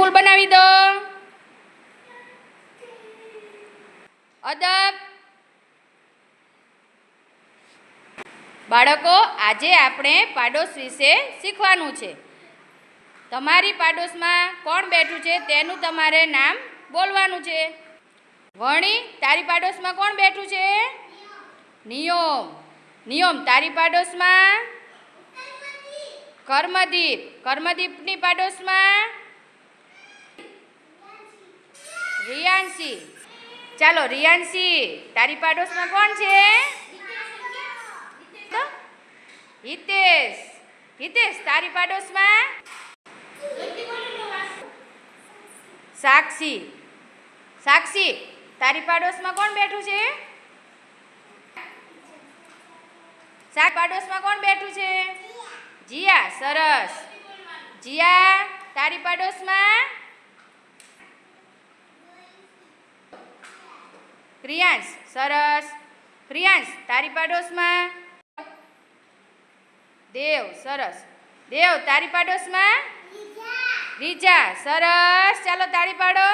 ફૂલ બનાવી દો. અદબ. બાળકો, આજે આપણે પાડોશ વિશે શીખવાનું છે. તમારી પાડોશમાં કોણ બેઠું છે તેનું તમારે નામ બોલવાનું છે. વણી, તારી પાડોશમાં કોણ બેઠું છે? નિયોમ. નિયોમ, તારી પાડોશમાં? કર્મદીપ. કર્મદીપની પાડોશમાં? રિયાંશી. ચાલો રિયાંશી, તારી પાડોશમાં કોણ છે? હિતેશ. હિતેશ, તારી પાડોશમાં? સાક્ષી. સાક્ષી, તારી પાડોશમાં કોણ બેઠું છે? પાડોશમાં કોણ બેઠું છે? જીયા. સરસ. જીયા, તારી પાડોશમાં? ક્રિયાંશ. સરસ. ક્રિયાંશ, તારી પાડોશમાં? દેવ. સરસ. દેવ, તારી પાડોશમાં? રીજા. સરસ. ચાલો તાળી પાડો.